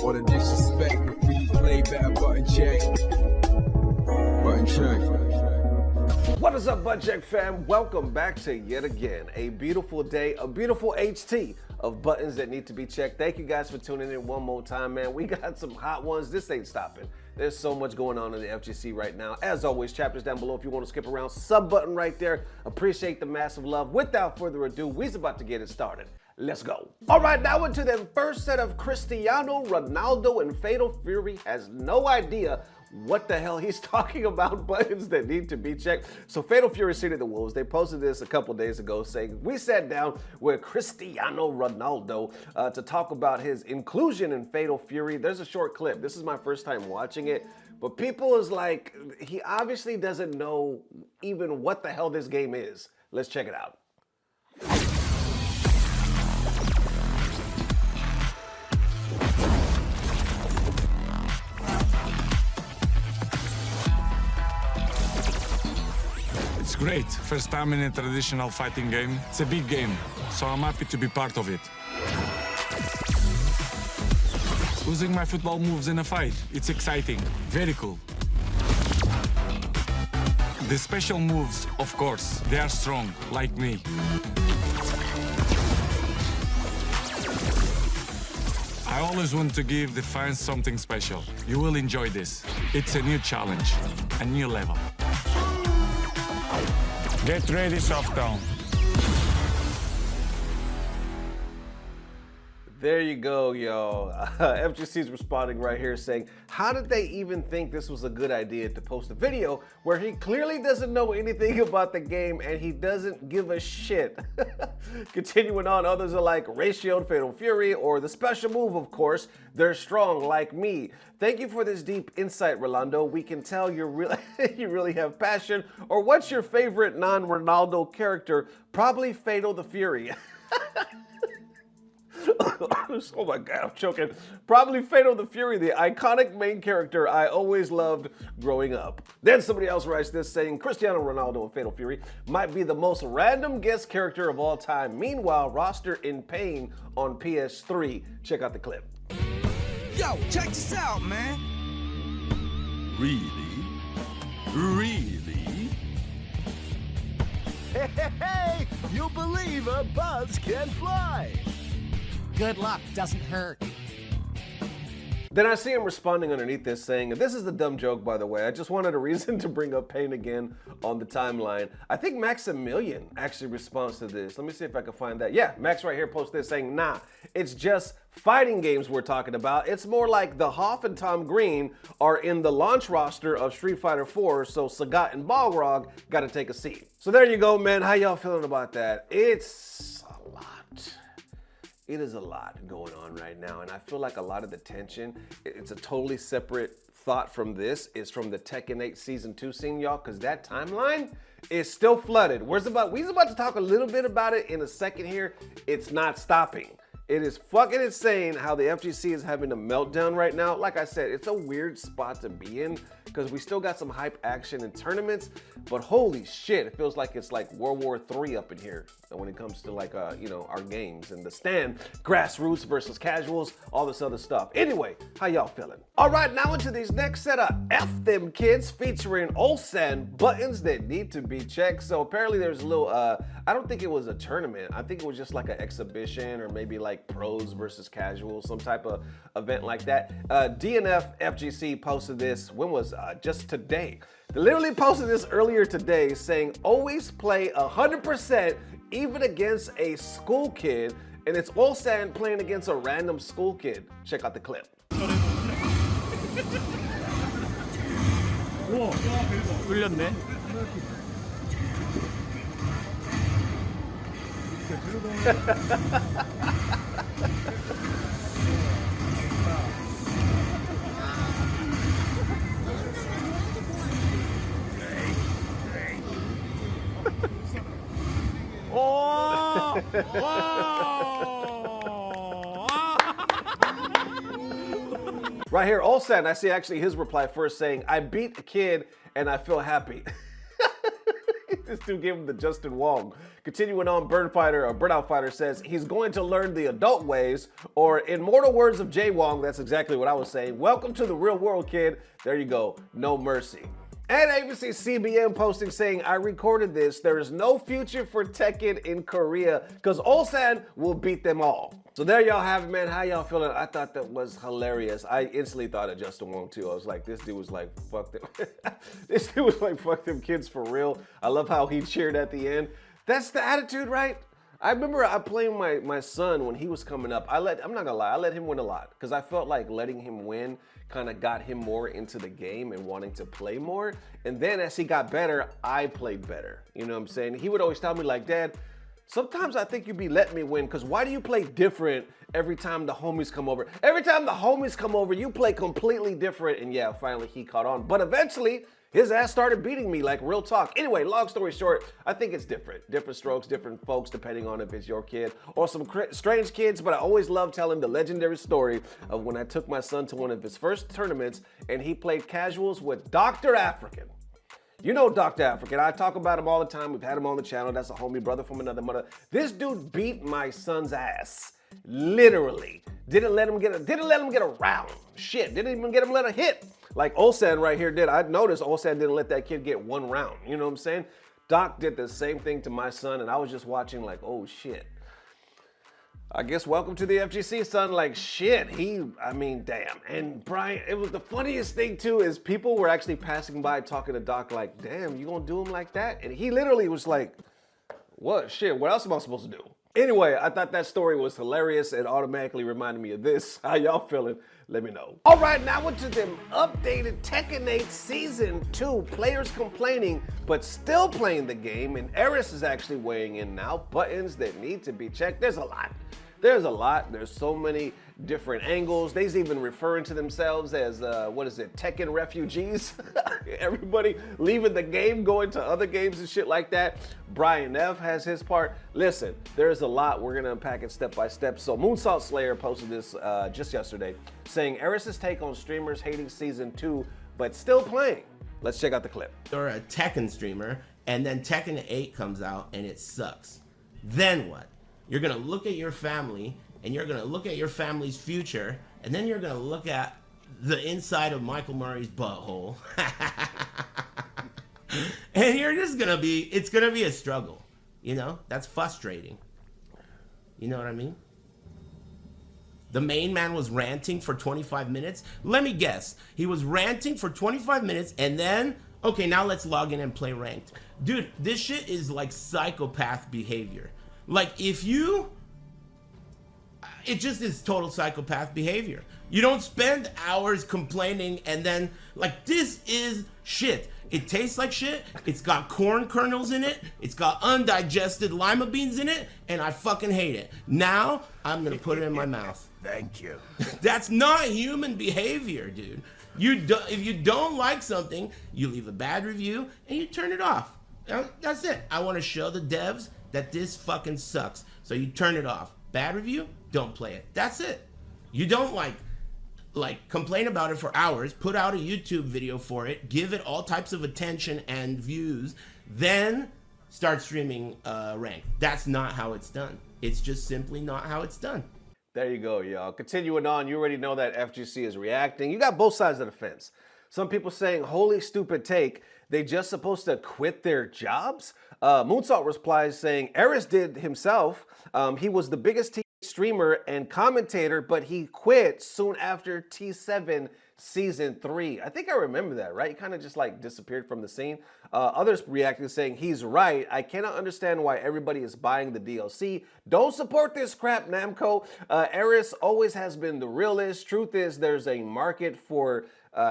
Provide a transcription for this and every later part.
All the disrespect, the free play, better button check. Button check. What is up, Button Check fam? Welcome back to yet again a beautiful day, a beautiful HT of buttons that need to be checked. Thank you guys for tuning in one more time, man. We got some hot ones. This ain't stopping. There's so much going on in the FGC right now. As always, chapters down below if you want to skip around. Sub button right there. Appreciate the massive love. Without further ado, we's about to get it started. Let's go. All right, now into the first set of Cristiano Ronaldo, and Fatal Fury has no idea what the hell he's talking about, buttons that need to be checked. So Fatal Fury City of the Wolves, they posted this a couple days ago saying, we sat down with Cristiano Ronaldo to talk about his inclusion in Fatal Fury. There's a short clip. This is my first time watching it, but people is like, he obviously doesn't know even what the hell this game is. Let's check it out. It's great. First time in a traditional fighting game. It's a big game, so I'm happy to be part of it. Using my football moves in a fight, it's exciting, very cool. The special moves, of course, they are strong, like me. I always want to give the fans something special. You will enjoy this. It's a new challenge, a new level. Get ready, soft down. There you go, y'all. FGC's responding right here saying, how did they even think this was a good idea to post a video where he clearly doesn't know anything about the game and he doesn't give a shit? Continuing on, others are like ratioed Fatal Fury or the special move, of course. They're strong like me. Thank you for this deep insight, Rolando. We can tell you really have passion. Or what's your favorite non-Ronaldo character? Probably Fatal the Fury. Oh my God, I'm choking. Probably Fatal the Fury, the iconic main character I always loved growing up. Then somebody else writes this saying, Cristiano Ronaldo in Fatal Fury might be the most random guest character of all time. Meanwhile, roster in pain on PS3. Check out the clip. Yo, check this out, man. Really? Really? Hey, you believe a buzz can fly. Good luck, doesn't hurt. Then I see him responding underneath this saying, this is a dumb joke, by the way. I just wanted a reason to bring up pain again on the timeline. I think Maximilian actually responds to this. Let me see if I can find that. Yeah, Max right here posts this saying, nah, it's just fighting games we're talking about. It's more like the Hoff and Tom Green are in the launch roster of Street Fighter 4, so Sagat and Balrog gotta take a seat. So there you go, man. How y'all feeling about that? It's a lot. It is a lot going on right now, and I feel like a lot of the tension, it's a totally separate thought from this, is from the Tekken 8 Season 2 scene, y'all, because that timeline is still flooded. We're about to talk a little bit about it in a second here. It's not stopping. It is fucking insane how the FGC is having a meltdown right now. Like I said, it's a weird spot to be in because we still got some hype action in tournaments, but holy shit, it feels like it's like World War III up in here when it comes to like, you know, our games and the stand, grassroots versus casuals, all this other stuff. Anyway, how y'all feeling? All right, now into these next set of F Them Kids featuring Ulsan buttons that need to be checked. So apparently there's a little, I don't think it was a tournament. I think it was just like an exhibition or maybe like pros versus casuals, some type of event like that. DNF FGC posted this, when was just today. They literally posted this earlier today saying, always play 100% even against a school kid, and it's Ulsan playing against a random school kid. Check out the clip. 뚫렸네. Right here, Ulsan, I see actually his reply first saying, I beat a kid and I feel happy. This dude gave him the Justin Wong. Continuing on, Burnout Fighter says he's going to learn the adult ways, or in mortal words of Jay Wong, that's exactly what I was saying. Welcome to the real world, kid. There you go. No mercy. And I even see CBM posting saying, I recorded this. There is no future for Tekken in Korea because Ulsan will beat them all. So there y'all have it, man. How y'all feeling? I thought that was hilarious. I instantly thought of Justin Wong too. I was like, this dude was like, fuck them. This dude was like, fuck them kids for real. I love how he cheered at the end. That's the attitude, right? I remember I playing my son when he was coming up. I'm not gonna lie, I let him win a lot because I felt like letting him win kind of got him more into the game and wanting to play more. And then as he got better, I played better. You know what I'm saying? He would always tell me like, Dad, sometimes I think you be letting me win because why do you play different every time the homies come over? Every time the homies come over, you play completely different. And yeah, finally he caught on. But eventually, his ass started beating me, like real talk. Anyway, long story short, I think it's different. Different strokes, different folks, depending on if it's your kid or some strange kids. But I always love telling the legendary story of when I took my son to one of his first tournaments and he played casuals with Dr. African. You know Dr. African. I talk about him all the time. We've had him on the channel. That's a homie brother from another mother. This dude beat my son's ass. Literally. Didn't let him get a round. Shit. Didn't even get him let a hit. Like Ulsan right here did. I noticed Ulsan didn't let that kid get one round. You know what I'm saying? Doc did the same thing to my son, and I was just watching like, oh shit. I guess welcome to the FGC, son. Like shit, I mean, damn. And Brian, it was the funniest thing too is people were actually passing by talking to Doc like, damn, you gonna do him like that? And he literally was like, what shit, what else am I supposed to do? Anyway, I thought that story was hilarious and automatically reminded me of this. How y'all feeling? Let me know. All right, now into them updated Tekken 8 Season 2. Players complaining, but still playing the game. And Aris is actually weighing in now. Buttons that need to be checked. There's a lot. There's so many different angles. They's even referring to themselves as, Tekken refugees. Everybody leaving the game, going to other games and shit like that. Brian F has his part. Listen, there's a lot. We're gonna unpack it step by step. So Moonsault Slayer posted this just yesterday, saying Aris' take on streamers hating Season 2, but still playing. Let's check out the clip. You're a Tekken streamer, and then Tekken 8 comes out, and it sucks. Then what? You're gonna look at your family, and you're gonna look at your family's future, and then you're gonna look at the inside of Michael Murray's butthole. And you're just gonna it's gonna be a struggle. You know, that's frustrating. You know what I mean? The main man was ranting for 25 minutes. Let me guess. He was ranting for 25 minutes, and then, okay, now let's log in and play ranked. Dude, this shit is like psychopath behavior. Like, it just is total psychopath behavior. You don't spend hours complaining and then, like, this is shit. It tastes like shit. It's got corn kernels in it. It's got undigested lima beans in it, and I fucking hate it. Now, I'm gonna put it in my mouth. Thank you. That's not human behavior, dude. If you don't like something, you leave a bad review and you turn it off. That's it. I want to show the devs that this fucking sucks. So you turn it off. Bad review, don't play it. That's it. You don't like complain about it for hours, put out a YouTube video for it, give it all types of attention and views, then start streaming ranked. That's not how it's done. It's just simply not how it's done. There you go, y'all. Continuing on, you already know that FGC is reacting. You got both sides of the fence. Some people saying, holy stupid take, they just supposed to quit their jobs? Moonsault replies saying, Aris did himself. He was the biggest TV streamer and commentator, but he quit soon after T7 Season 3. I think I remember that, right? He kind of just like disappeared from the scene. Others reacted saying, he's right. I cannot understand why everybody is buying the DLC. Don't support this crap, Namco. Aris always has been the realest. Truth is, there's a market for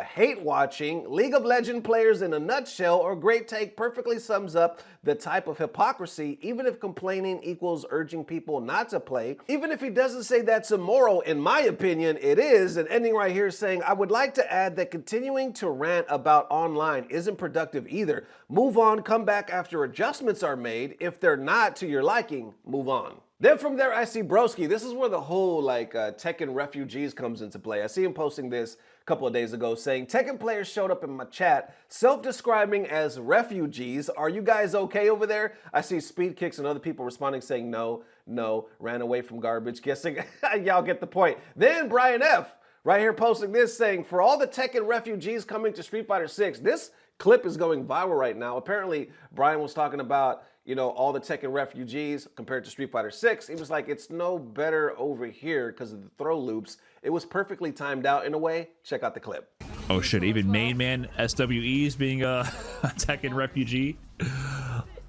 hate watching. League of Legends players in a nutshell, or great take perfectly sums up the type of hypocrisy, even if complaining equals urging people not to play. Even if he doesn't say that's immoral, in my opinion, it is. And ending right here saying, I would like to add that continuing to rant about online isn't productive either. Move on, come back after adjustments are made. If they're not to your liking, move on. Then from there, I see Broski. This is where the whole Tekken refugees comes into play. I see him posting this. couple of days ago saying, Tekken players showed up in my chat self-describing as refugees. Are you guys okay over there? I see Speed Kicks and other people responding saying no, ran away from garbage. Guessing y'all get the point. Then Brian F. right here posting this saying, for all the Tekken refugees coming to Street Fighter 6, this clip is going viral right now. Apparently, Brian was talking about, you know, all the Tekken refugees compared to Street Fighter 6. He was like, it's no better over here because of the throw loops. It was perfectly timed out in a way. Check out the clip. Oh shit, even main man SWEs being a Tekken refugee.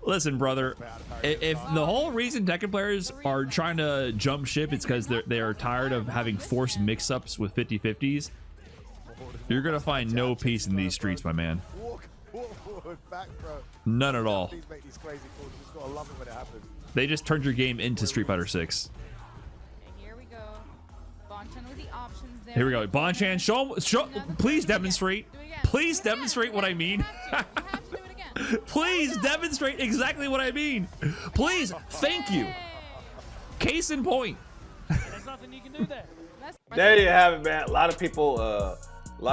Listen, brother, if the whole reason Tekken players are trying to jump ship is because they are tired of having forced mix-ups with 50-50s, you're gonna find no peace in these streets, my man. None at all. They just turned your game into Street Fighter 6. Here we go. Bonchan with the options there. Here we go. Bonchan, show, please demonstrate. Please demonstrate what I mean. Please demonstrate exactly what I mean. Please, thank you. Case in point. There's nothing you can do there. There you have it, man. A lot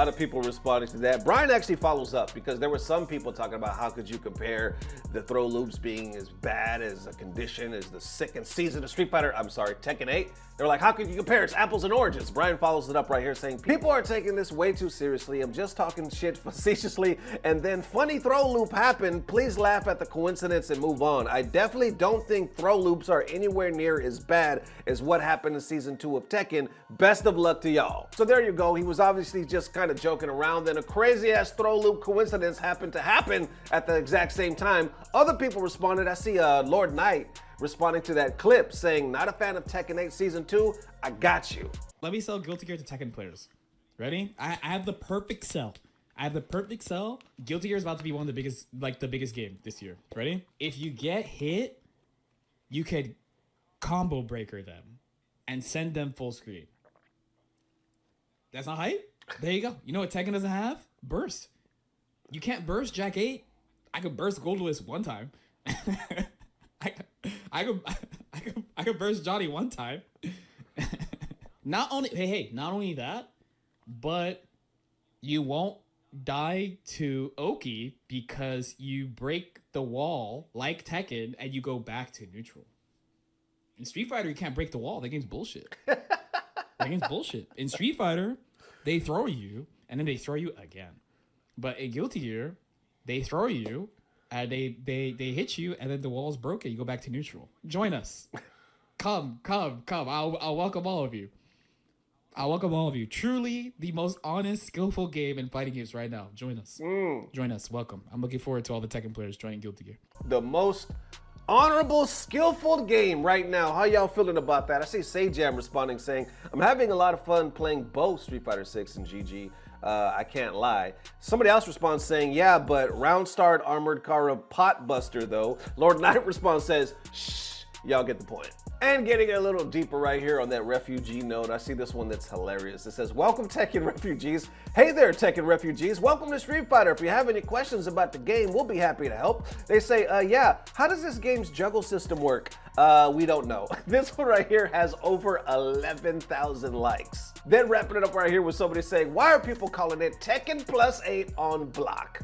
of people responding to that. Brian actually follows up because there were some people talking about how could you compare the throw loops being as bad as a condition as the second season of Tekken 8. They're like, how could you compare? It's apples and oranges. Brian follows it up right here saying, people are taking this way too seriously. I'm just talking shit facetiously and then funny throw loop happened. Please laugh at the coincidence and move on. I definitely don't think throw loops are anywhere near as bad as what happened in season 2 of Tekken. Best of luck to y'all. So there you go. He was obviously just kind of joking around. Then a crazy ass throw loop coincidence happened to happen at the exact same time. Other people responded. I see Lord Knight responding to that clip saying, not a fan of Tekken 8 Season 2, I got you. Let me sell Guilty Gear to Tekken players. Ready? I have the perfect sell. Guilty Gear is about to be one of the biggest game this year. Ready? If you get hit, you could combo breaker them and send them full screen. That's not hype? There you go. You know what Tekken doesn't have? Burst. You can't burst Jack 8. I could burst Goldless one time. I could burst Johnny one time. Not only that, but you won't die to Oki because you break the wall like Tekken and you go back to neutral. In Street Fighter, you can't break the wall. That game's bullshit. In Street Fighter, they throw you and then they throw you again. But in Guilty Gear, they throw you. They hit you, and then the wall's broken. You go back to neutral. Join us. Come. I'll welcome all of you. Truly the most honest, skillful game in fighting games right now. Join us. Join us. Welcome. I'm looking forward to all the Tekken players joining Guilty Gear. The most honorable, skillful game right now. How y'all feeling about that? I see Sajam responding saying, I'm having a lot of fun playing both Street Fighter 6 and GG. I can't lie. Somebody else responds saying, yeah, but round-starred Armored Kara pot buster though. Lord Knight responds says, shh, y'all get the point. And getting a little deeper right here on that refugee note, I see this one that's hilarious. It says, welcome Tekken refugees. Hey there, Tekken refugees. Welcome to Street Fighter. If you have any questions about the game, we'll be happy to help. They say, yeah, how does this game's juggle system work? We don't know. This one right here has over 11,000 likes. Then wrapping it up right here with somebody saying, why are people calling it Tekken plus 8 on block?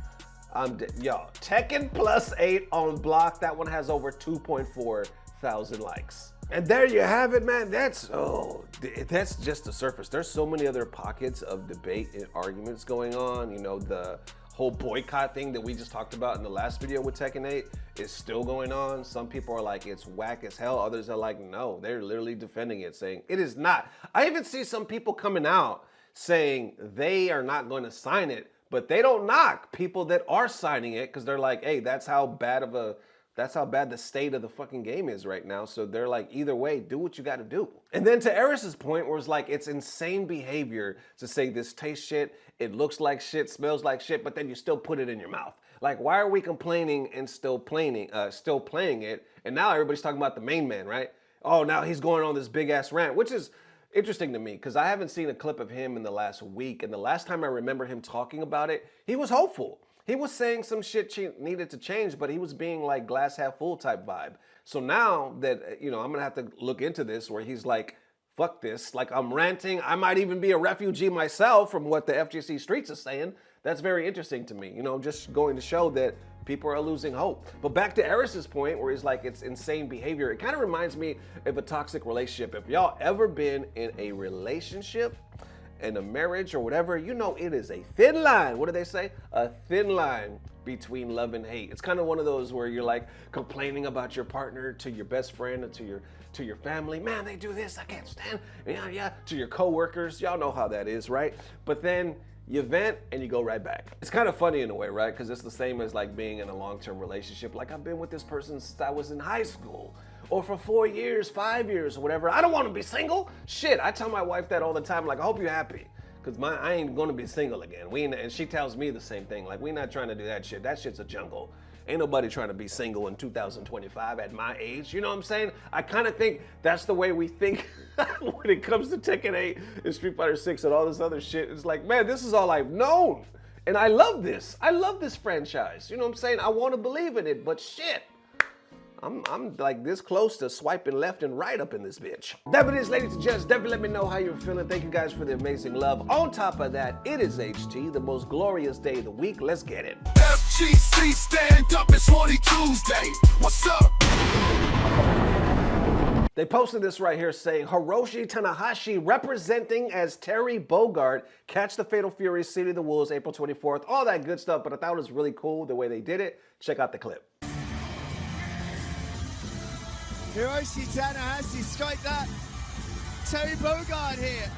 Tekken plus 8 on block. That one has over 2.4 thousand likes. And there you have it, man. That's just the surface. There's so many other pockets of debate and arguments going on. You know, the whole boycott thing that we just talked about in the last video with Tekken 8 is still going on. Some people are like, it's whack as hell. Others are like, no, they're literally defending it, saying it is not. I even see some people coming out saying they are not going to sign it, but they don't knock people that are signing it because they're like, hey, that's how bad the state of the fucking game is right now. So they're like, either way, do what you got to do. And then to Aris's point, where it's like, it's insane behavior to say this tastes shit, it looks like shit, smells like shit, but then you still put it in your mouth. Like, why are we complaining and still playing it? And now everybody's talking about the main man, right? Oh, now he's going on this big ass rant, which is interesting to me because I haven't seen a clip of him in the last week. And the last time I remember him talking about it, he was hopeful. He was saying some shit needed to change, but he was being like glass half full type vibe. So now that, you know, I'm going to have to look into this where he's like fuck this. Like, I'm ranting. I might even be a refugee myself from what the FGC streets are saying. That's very interesting to me. You know, just going to show that people are losing hope. But back to Aris's point where he's like, it's insane behavior. It kind of reminds me of a toxic relationship. If y'all ever been in a relationship, in a marriage or whatever, you know it is a thin line. What do they say? A thin line between love and hate. It's kind of one of those where you're like complaining about your partner to your best friend and to your family. Man, they do this, I can't stand. Yeah. To your coworkers, y'all know how that is, right? But then you vent and you go right back. It's kind of funny in a way, right? Because it's the same as like being in a long-term relationship. Like, I've been with this person since I was in high school, or for 4 years, 5 years, or whatever. I don't want to be single. Shit, I tell my wife that all the time. Like, I hope you're happy, because I ain't going to be single again. And she tells me the same thing. Like, we're not trying to do that shit. That shit's a jungle. Ain't nobody trying to be single in 2025 at my age. You know what I'm saying? I kind of think that's the way we think when it comes to Tekken 8 and Street Fighter 6 and all this other shit. It's like, man, this is all I've known. And I love this. I love this franchise. You know what I'm saying? I want to believe in it, but shit. I'm like this close to swiping left and right up in this bitch. That it is, ladies and gents. Definitely let me know how you're feeling. Thank you guys for the amazing love. On top of that, it is HT, the most glorious day of the week. Let's get it. FGC stand up, it's Horny Tuesday. What's up? They posted this right here saying, Hiroshi Tanahashi representing as Terry Bogard, catch the Fatal Fury City of the Wolves, April 24th. All that good stuff, but I thought it was really cool the way they did it. Check out the clip. Hiroshi Tanahashi, strike that. Terry Bogard here.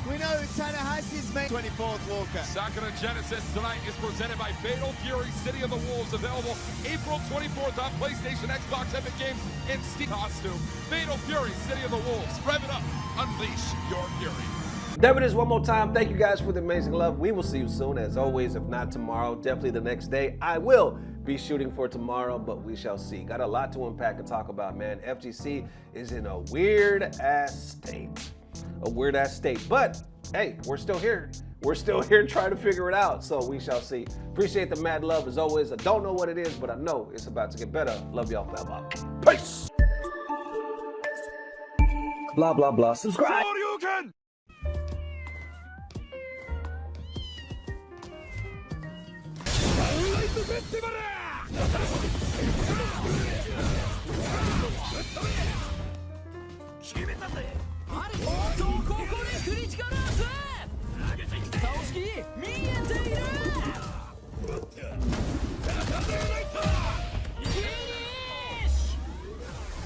We know Tanahashi's main 24th Walker. Sakura Genesis tonight is presented by Fatal Fury City of the Wolves, available April 24th on PlayStation, Xbox, Epic Games, and Steam. Costume. Fatal Fury City of the Wolves. Rev it up. Unleash your fury. There it is one more time. Thank you guys for the amazing love. We will see you soon, as always. If not tomorrow, definitely the next day. I will be shooting for tomorrow, but we shall see. Got a lot to unpack and talk about, man. FGC is in a weird-ass state. A weird-ass state. But, hey, we're still here. We're still here trying to figure it out, so we shall see. Appreciate the mad love, as always. I don't know what it is, but I know it's about to get better. Love y'all forever. Peace! Blah, blah, blah. Subscribe! Let's